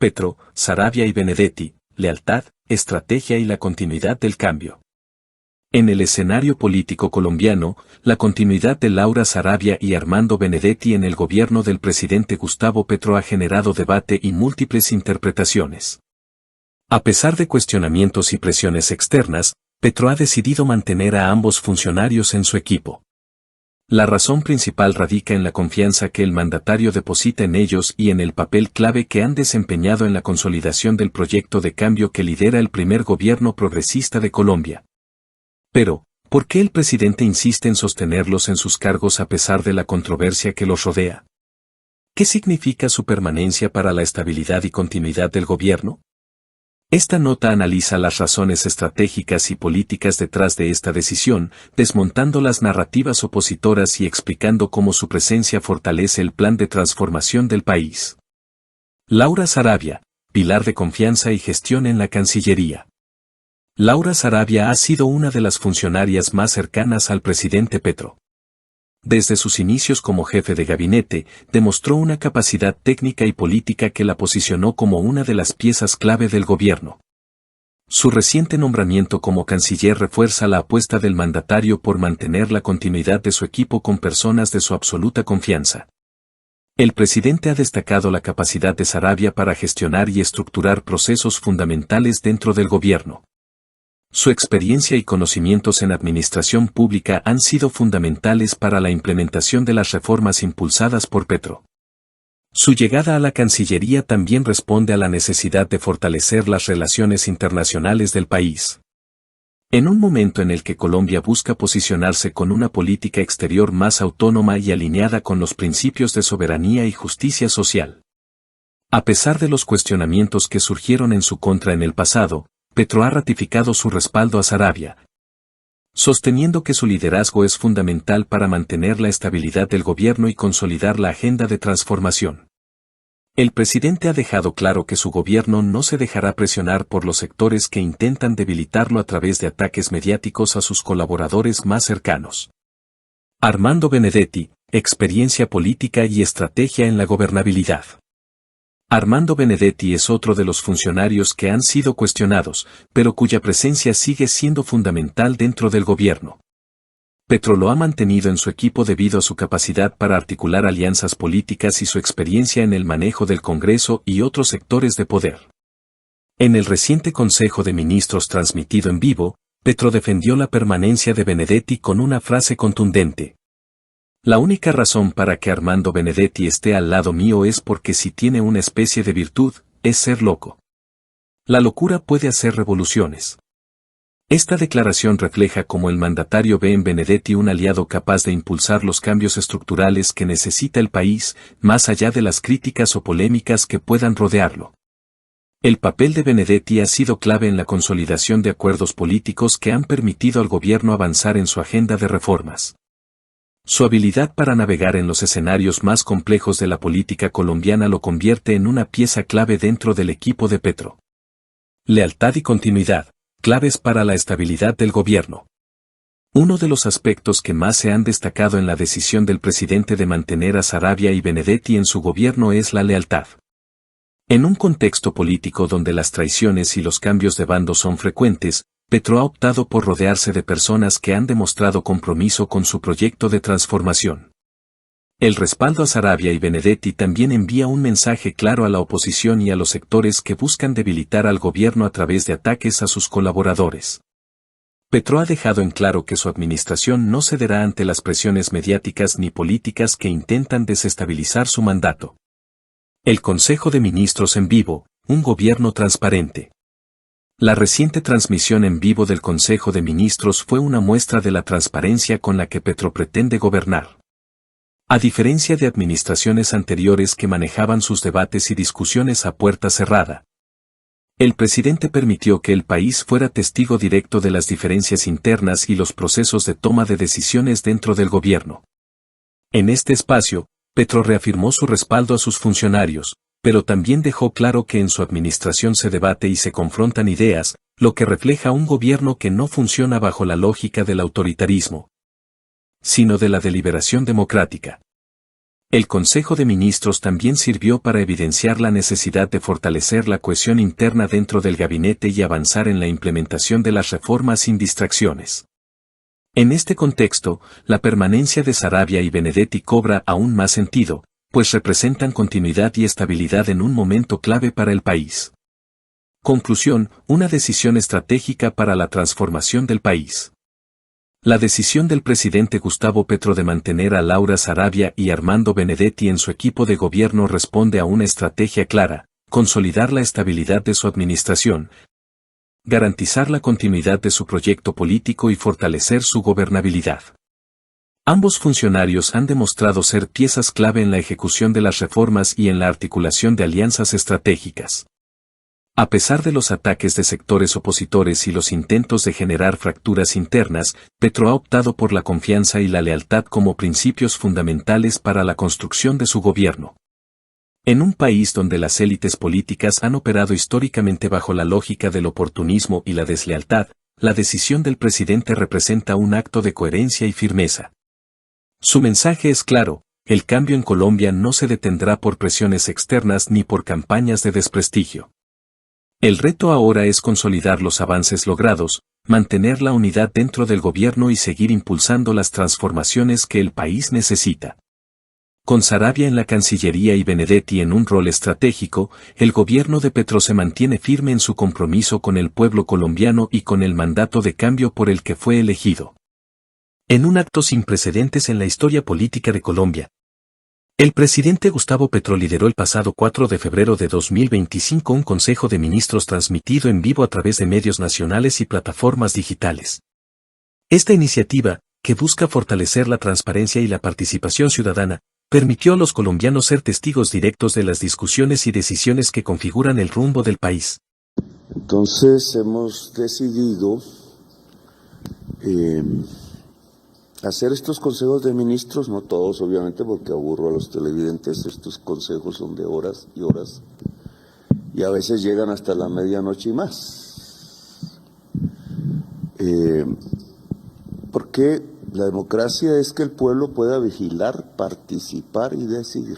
Petro, Saravia y Benedetti, lealtad, estrategia y la continuidad del cambio. En el escenario político colombiano, la continuidad de Laura Saravia y Armando Benedetti en el gobierno del presidente Gustavo Petro ha generado debate y múltiples interpretaciones. A pesar de cuestionamientos y presiones externas, Petro ha decidido mantener a ambos funcionarios en su equipo. La razón principal radica en la confianza que el mandatario deposita en ellos y en el papel clave que han desempeñado en la consolidación del proyecto de cambio que lidera el primer gobierno progresista de Colombia. Pero, ¿por qué el presidente insiste en sostenerlos en sus cargos a pesar de la controversia que los rodea? ¿Qué significa su permanencia para la estabilidad y continuidad del gobierno? Esta nota analiza las razones estratégicas y políticas detrás de esta decisión, desmontando las narrativas opositoras y explicando cómo su presencia fortalece el plan de transformación del país. Laura Saravia, pilar de confianza y gestión en la Cancillería. Laura Saravia ha sido una de las funcionarias más cercanas al presidente Petro. Desde sus inicios como jefe de gabinete, demostró una capacidad técnica y política que la posicionó como una de las piezas clave del gobierno. Su reciente nombramiento como canciller refuerza la apuesta del mandatario por mantener la continuidad de su equipo con personas de su absoluta confianza. El presidente ha destacado la capacidad de Saravia para gestionar y estructurar procesos fundamentales dentro del gobierno. Su experiencia y conocimientos en administración pública han sido fundamentales para la implementación de las reformas impulsadas por Petro. Su llegada a la Cancillería también responde a la necesidad de fortalecer las relaciones internacionales del país. En un momento en el que Colombia busca posicionarse con una política exterior más autónoma y alineada con los principios de soberanía y justicia social. A pesar de los cuestionamientos que surgieron en su contra en el pasado, Petro ha ratificado su respaldo a Saravia, sosteniendo que su liderazgo es fundamental para mantener la estabilidad del gobierno y consolidar la agenda de transformación. El presidente ha dejado claro que su gobierno no se dejará presionar por los sectores que intentan debilitarlo a través de ataques mediáticos a sus colaboradores más cercanos. Armando Benedetti, experiencia política y estrategia en la gobernabilidad. Armando Benedetti es otro de los funcionarios que han sido cuestionados, pero cuya presencia sigue siendo fundamental dentro del gobierno. Petro lo ha mantenido en su equipo debido a su capacidad para articular alianzas políticas y su experiencia en el manejo del Congreso y otros sectores de poder. En el reciente Consejo de Ministros transmitido en vivo, Petro defendió la permanencia de Benedetti con una frase contundente. La única razón para que Armando Benedetti esté al lado mío es porque si tiene una especie de virtud, es ser loco. La locura puede hacer revoluciones. Esta declaración refleja cómo el mandatario ve en Benedetti un aliado capaz de impulsar los cambios estructurales que necesita el país, más allá de las críticas o polémicas que puedan rodearlo. El papel de Benedetti ha sido clave en la consolidación de acuerdos políticos que han permitido al gobierno avanzar en su agenda de reformas. Su habilidad para navegar en los escenarios más complejos de la política colombiana lo convierte en una pieza clave dentro del equipo de Petro. Lealtad y continuidad, claves para la estabilidad del gobierno. Uno de los aspectos que más se han destacado en la decisión del presidente de mantener a Saravia y Benedetti en su gobierno es la lealtad. En un contexto político donde las traiciones y los cambios de bando son frecuentes, Petro ha optado por rodearse de personas que han demostrado compromiso con su proyecto de transformación. El respaldo a Saravia y Benedetti también envía un mensaje claro a la oposición y a los sectores que buscan debilitar al gobierno a través de ataques a sus colaboradores. Petro ha dejado en claro que su administración no cederá ante las presiones mediáticas ni políticas que intentan desestabilizar su mandato. El Consejo de Ministros en vivo, un gobierno transparente. La reciente transmisión en vivo del Consejo de Ministros fue una muestra de la transparencia con la que Petro pretende gobernar. A diferencia de administraciones anteriores que manejaban sus debates y discusiones a puerta cerrada, el presidente permitió que el país fuera testigo directo de las diferencias internas y los procesos de toma de decisiones dentro del gobierno. En este espacio, Petro reafirmó su respaldo a sus funcionarios, pero también dejó claro que en su administración se debate y se confrontan ideas, lo que refleja un gobierno que no funciona bajo la lógica del autoritarismo, sino de la deliberación democrática. El Consejo de Ministros también sirvió para evidenciar la necesidad de fortalecer la cohesión interna dentro del gabinete y avanzar en la implementación de las reformas sin distracciones. En este contexto, la permanencia de Saravia y Benedetti cobra aún más sentido, pues representan continuidad y estabilidad en un momento clave para el país. Conclusión, una decisión estratégica para la transformación del país. La decisión del presidente Gustavo Petro de mantener a Laura Saravia y Armando Benedetti en su equipo de gobierno responde a una estrategia clara: consolidar la estabilidad de su administración, garantizar la continuidad de su proyecto político y fortalecer su gobernabilidad. Ambos funcionarios han demostrado ser piezas clave en la ejecución de las reformas y en la articulación de alianzas estratégicas. A pesar de los ataques de sectores opositores y los intentos de generar fracturas internas, Petro ha optado por la confianza y la lealtad como principios fundamentales para la construcción de su gobierno. En un país donde las élites políticas han operado históricamente bajo la lógica del oportunismo y la deslealtad, la decisión del presidente representa un acto de coherencia y firmeza. Su mensaje es claro: el cambio en Colombia no se detendrá por presiones externas ni por campañas de desprestigio. El reto ahora es consolidar los avances logrados, mantener la unidad dentro del gobierno y seguir impulsando las transformaciones que el país necesita. Con Saravia en la Cancillería y Benedetti en un rol estratégico, el gobierno de Petro se mantiene firme en su compromiso con el pueblo colombiano y con el mandato de cambio por el que fue elegido. En un acto sin precedentes en la historia política de Colombia, el presidente Gustavo Petro lideró el pasado 4 de febrero de 2025 un Consejo de Ministros transmitido en vivo a través de medios nacionales y plataformas digitales. Esta iniciativa, que busca fortalecer la transparencia y la participación ciudadana, permitió a los colombianos ser testigos directos de las discusiones y decisiones que configuran el rumbo del país. Entonces hemos decidido hacer estos consejos de ministros, no todos obviamente porque aburro a los televidentes, estos consejos son de horas y horas y a veces llegan hasta la medianoche y más. Porque la democracia es que el pueblo pueda vigilar, participar y decidir.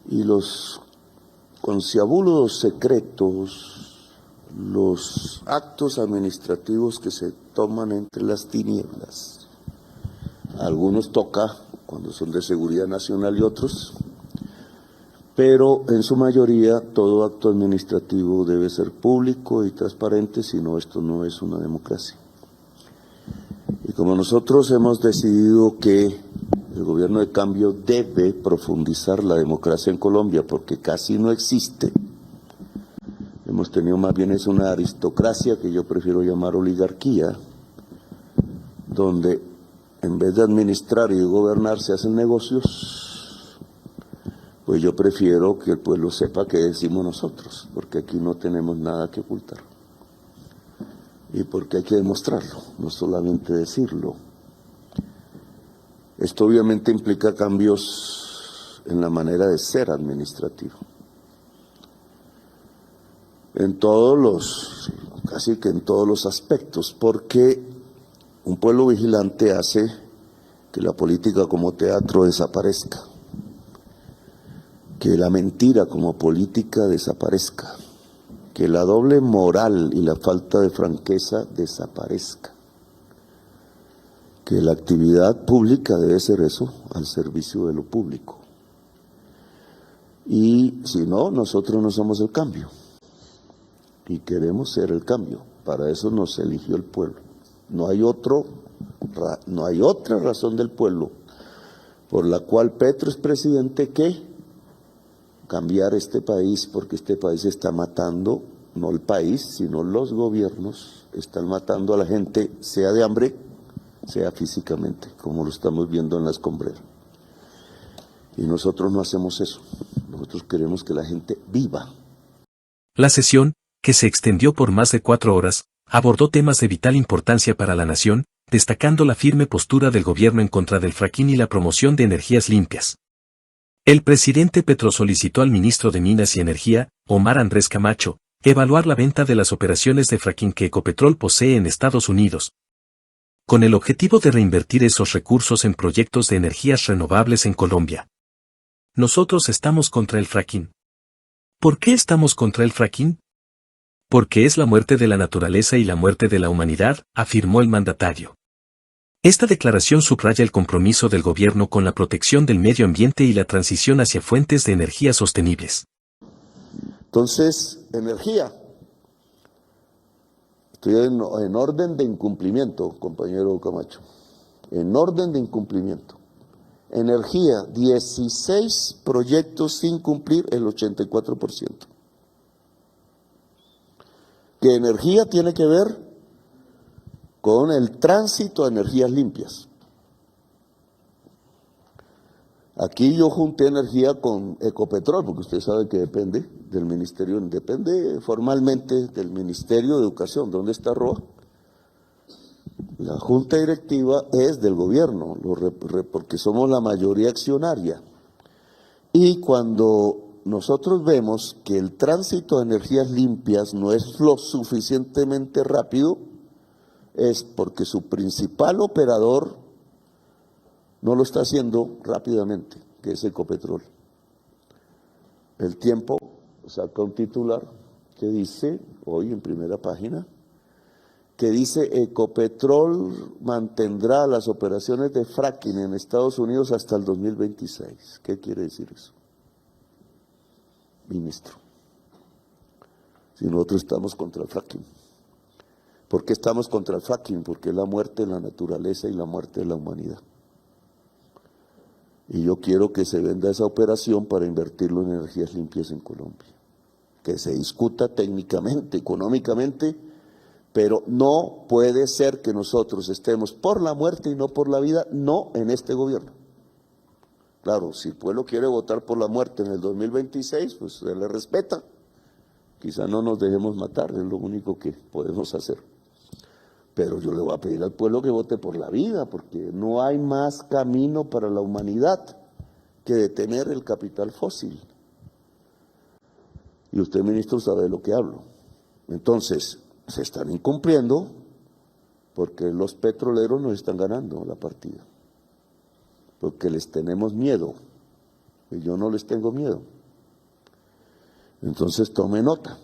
Y los conciliabulos secretos, los actos administrativos que se toman entre las tinieblas, a algunos toca cuando son de seguridad nacional y otros, pero en su mayoría todo acto administrativo debe ser público y transparente, si no, esto no es una democracia. Y como nosotros hemos decidido que el gobierno de cambio debe profundizar la democracia en Colombia, porque casi no existe. Hemos tenido más bien es una aristocracia que yo prefiero llamar oligarquía, donde en vez de administrar y gobernar se hacen negocios. Pues yo prefiero que el pueblo sepa qué decimos nosotros, porque aquí no tenemos nada que ocultar. Y porque hay que demostrarlo, no solamente decirlo. Esto obviamente implica cambios en la manera de ser administrativo. Casi que en todos los aspectos, porque un pueblo vigilante hace que la política como teatro desaparezca, que la mentira como política desaparezca, que la doble moral y la falta de franqueza desaparezca, que la actividad pública debe ser eso, al servicio de lo público. Y si no, nosotros no somos el cambio. Y queremos ser el cambio. Para eso nos eligió el pueblo. No hay otra razón del pueblo por la cual Petro es presidente que cambiar este país, porque este país está matando, no el país, sino los gobiernos, están matando a la gente, sea de hambre, sea físicamente, como lo estamos viendo en la escombrera. Y nosotros no hacemos eso. Nosotros queremos que la gente viva. La sesión, que se extendió por más de 4 horas, abordó temas de vital importancia para la nación, destacando la firme postura del gobierno en contra del fracking y la promoción de energías limpias. El presidente Petro solicitó al ministro de Minas y Energía, Omar Andrés Camacho, evaluar la venta de las operaciones de fracking que Ecopetrol posee en Estados Unidos, con el objetivo de reinvertir esos recursos en proyectos de energías renovables en Colombia. Nosotros estamos contra el fracking. ¿Por qué estamos contra el fracking? Porque es la muerte de la naturaleza y la muerte de la humanidad, afirmó el mandatario. Esta declaración subraya el compromiso del gobierno con la protección del medio ambiente y la transición hacia fuentes de energía sostenibles. Entonces, energía. Estoy en orden de incumplimiento, compañero Camacho. En orden de incumplimiento. Energía, 16 proyectos sin cumplir, el 84%. Que energía tiene que ver con el tránsito a energías limpias. Aquí yo junté energía con Ecopetrol, porque usted sabe que depende del ministerio, depende formalmente del Ministerio de Educación. ¿Dónde está Roa? La junta directiva es del gobierno, porque somos la mayoría accionaria. Y cuando nosotros vemos que el tránsito a energías limpias no es lo suficientemente rápido, es porque su principal operador no lo está haciendo rápidamente, que es Ecopetrol. El Tiempo saca un titular que dice, hoy en primera página, que dice Ecopetrol mantendrá las operaciones de fracking en Estados Unidos hasta el 2026. ¿Qué quiere decir eso? Ministro, si nosotros estamos contra el fracking. ¿Por qué estamos contra el fracking? Porque es la muerte de la naturaleza y la muerte de la humanidad. Y yo quiero que se venda esa operación para invertirlo en energías limpias en Colombia. Que se discuta técnicamente, económicamente, pero no puede ser que nosotros estemos por la muerte y no por la vida, no en este gobierno. Claro, si el pueblo quiere votar por la muerte en el 2026, pues se le respeta. Quizá no nos dejemos matar, es lo único que podemos hacer. Pero yo le voy a pedir al pueblo que vote por la vida, porque no hay más camino para la humanidad que detener el capital fósil. Y usted, ministro, sabe de lo que hablo. Entonces, se están incumpliendo porque los petroleros nos están ganando la partida. Porque les tenemos miedo, y yo no les tengo miedo. Entonces, tome nota.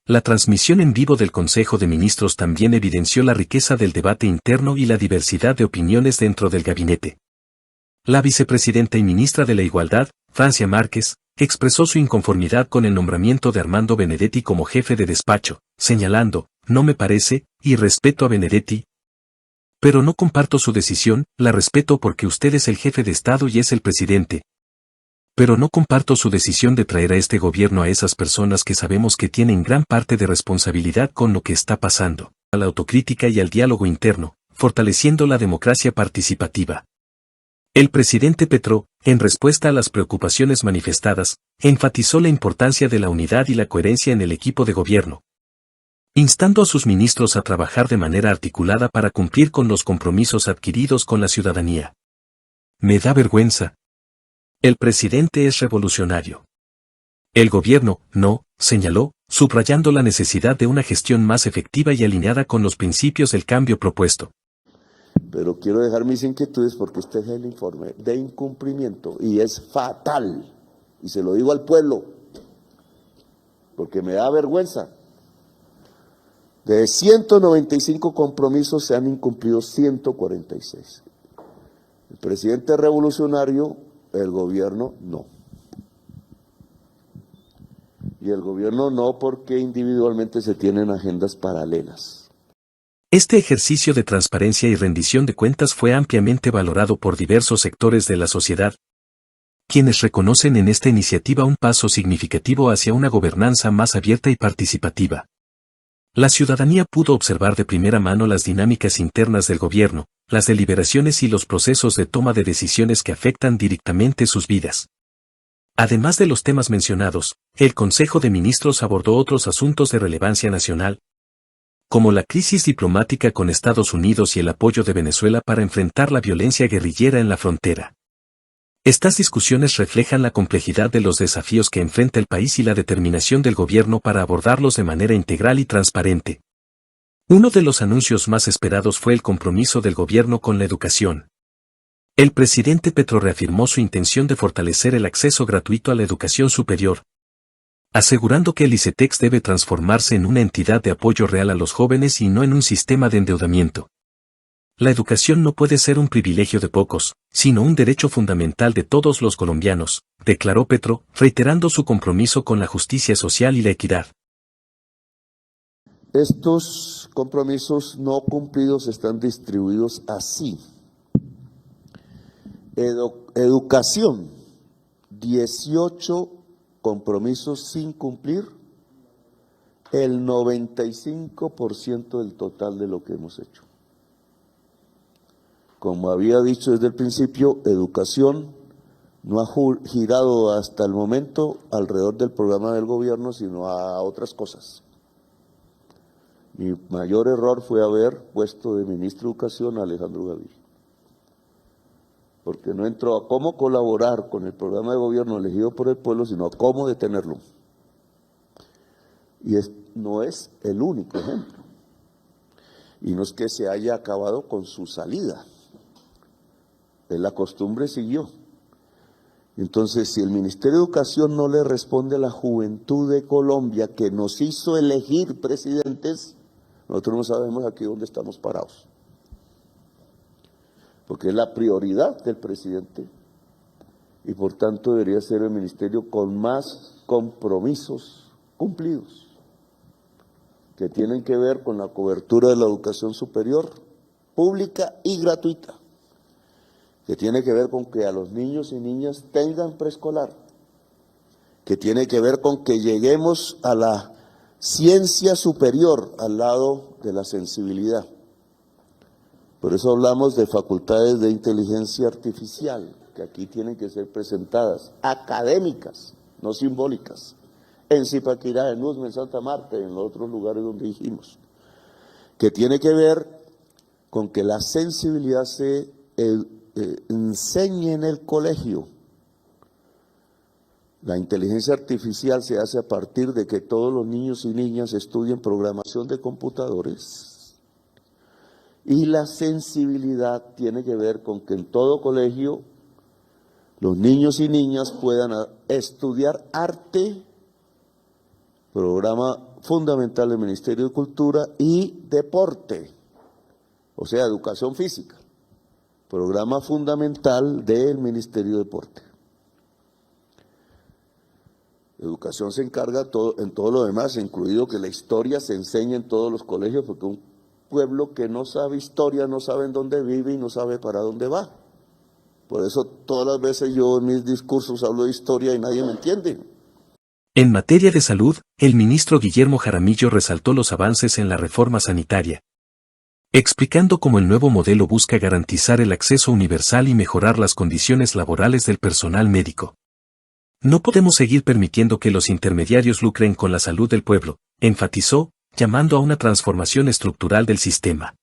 La transmisión en vivo del Consejo de Ministros también evidenció la riqueza del debate interno y la diversidad de opiniones dentro del gabinete. La vicepresidenta y ministra de la Igualdad, Francia Márquez, expresó su inconformidad con el nombramiento de Armando Benedetti como jefe de despacho, señalando, no me parece, y respeto a Benedetti, pero no comparto su decisión, la respeto porque usted es el jefe de Estado y es el presidente. Pero no comparto su decisión de traer a este gobierno a esas personas que sabemos que tienen gran parte de responsabilidad con lo que está pasando, a la autocrítica y al diálogo interno, fortaleciendo la democracia participativa. El presidente Petro, en respuesta a las preocupaciones manifestadas, enfatizó la importancia de la unidad y la coherencia en el equipo de gobierno, instando a sus ministros a trabajar de manera articulada para cumplir con los compromisos adquiridos con la ciudadanía. Me da vergüenza. El presidente es revolucionario. El gobierno, no, señaló, subrayando la necesidad de una gestión más efectiva y alineada con los principios del cambio propuesto. Pero quiero dejar mis inquietudes porque este es el informe de incumplimiento y es fatal. Y se lo digo al pueblo, porque me da vergüenza. De 195 compromisos se han incumplido 146. El presidente es revolucionario, el gobierno no. Y el gobierno no porque individualmente se tienen agendas paralelas. Este ejercicio de transparencia y rendición de cuentas fue ampliamente valorado por diversos sectores de la sociedad, quienes reconocen en esta iniciativa un paso significativo hacia una gobernanza más abierta y participativa. La ciudadanía pudo observar de primera mano las dinámicas internas del gobierno, las deliberaciones y los procesos de toma de decisiones que afectan directamente sus vidas. Además de los temas mencionados, el Consejo de Ministros abordó otros asuntos de relevancia nacional, como la crisis diplomática con Estados Unidos y el apoyo de Venezuela para enfrentar la violencia guerrillera en la frontera. Estas discusiones reflejan la complejidad de los desafíos que enfrenta el país y la determinación del gobierno para abordarlos de manera integral y transparente. Uno de los anuncios más esperados fue el compromiso del gobierno con la educación. El presidente Petro reafirmó su intención de fortalecer el acceso gratuito a la educación superior, asegurando que el ICETEX debe transformarse en una entidad de apoyo real a los jóvenes y no en un sistema de endeudamiento. La educación no puede ser un privilegio de pocos, sino un derecho fundamental de todos los colombianos, declaró Petro, reiterando su compromiso con la justicia social y la equidad. Estos compromisos no cumplidos están distribuidos así. Educación, 18 compromisos sin cumplir, el 95% del total de lo que hemos hecho. Como había dicho desde el principio, educación no ha girado hasta el momento alrededor del programa del gobierno, sino a otras cosas. Mi mayor error fue haber puesto de ministro de Educación a Alejandro Gaviria, porque no entró a cómo colaborar con el programa de gobierno elegido por el pueblo, sino a cómo detenerlo. Y no es el único ejemplo. Y no es que se haya acabado con su salida. La costumbre siguió. Entonces, si el Ministerio de Educación no le responde a la juventud de Colombia que nos hizo elegir presidentes, nosotros no sabemos aquí dónde estamos parados. Porque es la prioridad del presidente y por tanto debería ser el ministerio con más compromisos cumplidos, que tienen que ver con la cobertura de la educación superior, pública y gratuita, que tiene que ver con que a los niños y niñas tengan preescolar, que tiene que ver con que lleguemos a la ciencia superior al lado de la sensibilidad. Por eso hablamos de facultades de inteligencia artificial, que aquí tienen que ser presentadas, académicas, no simbólicas, en Zipaquirá, en Usme, en Santa Marta y en los otros lugares donde dijimos, que tiene que ver con que la sensibilidad se enseñe en el colegio. La inteligencia artificial se hace a partir de que todos los niños y niñas estudien programación de computadores. Y la sensibilidad tiene que ver con que en todo colegio los niños y niñas puedan estudiar arte, programa fundamental del Ministerio de Cultura, y deporte, o sea, educación física, programa fundamental del Ministerio de Deporte. Educación se encarga en todo lo demás, incluido que la historia se enseñe en todos los colegios, porque un pueblo que no sabe historia no sabe en dónde vive y no sabe para dónde va. Por eso todas las veces yo en mis discursos hablo de historia y nadie me entiende. En materia de salud, el ministro Guillermo Jaramillo resaltó los avances en la reforma sanitaria, explicando cómo el nuevo modelo busca garantizar el acceso universal y mejorar las condiciones laborales del personal médico. No podemos seguir permitiendo que los intermediarios lucren con la salud del pueblo, enfatizó, llamando a una transformación estructural del sistema.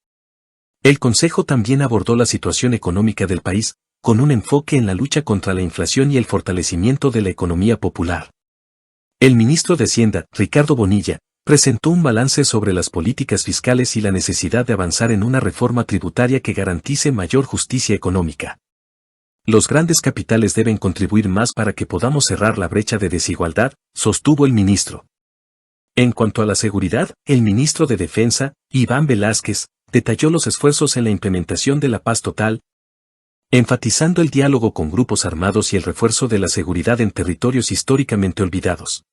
El Consejo también abordó la situación económica del país, con un enfoque en la lucha contra la inflación y el fortalecimiento de la economía popular. El ministro de Hacienda, Ricardo Bonilla, presentó un balance sobre las políticas fiscales y la necesidad de avanzar en una reforma tributaria que garantice mayor justicia económica. Los grandes capitales deben contribuir más para que podamos cerrar la brecha de desigualdad, sostuvo el ministro. En cuanto a la seguridad, el ministro de Defensa, Iván Velázquez, detalló los esfuerzos en la implementación de la paz total, enfatizando el diálogo con grupos armados y el refuerzo de la seguridad en territorios históricamente olvidados.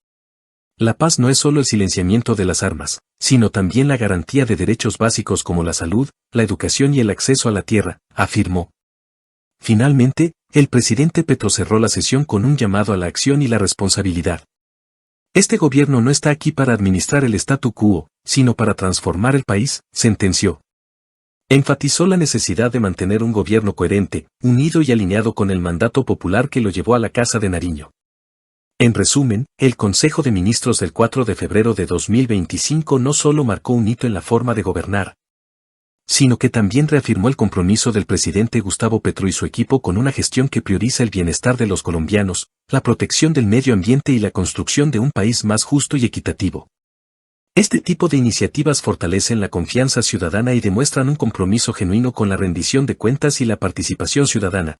La paz no es solo el silenciamiento de las armas, sino también la garantía de derechos básicos como la salud, la educación y el acceso a la tierra, afirmó. Finalmente, el presidente Petro cerró la sesión con un llamado a la acción y la responsabilidad. Este gobierno no está aquí para administrar el statu quo, sino para transformar el país, sentenció. Enfatizó la necesidad de mantener un gobierno coherente, unido y alineado con el mandato popular que lo llevó a la Casa de Nariño. En resumen, el Consejo de Ministros del 4 de febrero de 2025 no solo marcó un hito en la forma de gobernar, sino que también reafirmó el compromiso del presidente Gustavo Petro y su equipo con una gestión que prioriza el bienestar de los colombianos, la protección del medio ambiente y la construcción de un país más justo y equitativo. Este tipo de iniciativas fortalecen la confianza ciudadana y demuestran un compromiso genuino con la rendición de cuentas y la participación ciudadana.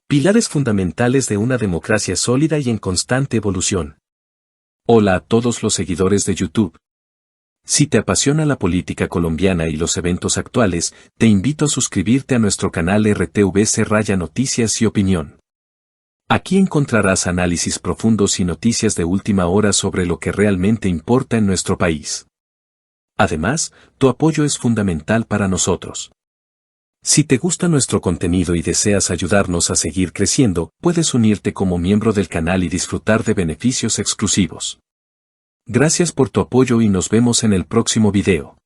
Pilares fundamentales de una democracia sólida y en constante evolución. Hola a todos los seguidores de YouTube. Si te apasiona la política colombiana y los eventos actuales, te invito a suscribirte a nuestro canal RTVC Noticias y Opinión. Aquí encontrarás análisis profundos y noticias de última hora sobre lo que realmente importa en nuestro país. Además, tu apoyo es fundamental para nosotros. Si te gusta nuestro contenido y deseas ayudarnos a seguir creciendo, puedes unirte como miembro del canal y disfrutar de beneficios exclusivos. Gracias por tu apoyo y nos vemos en el próximo video.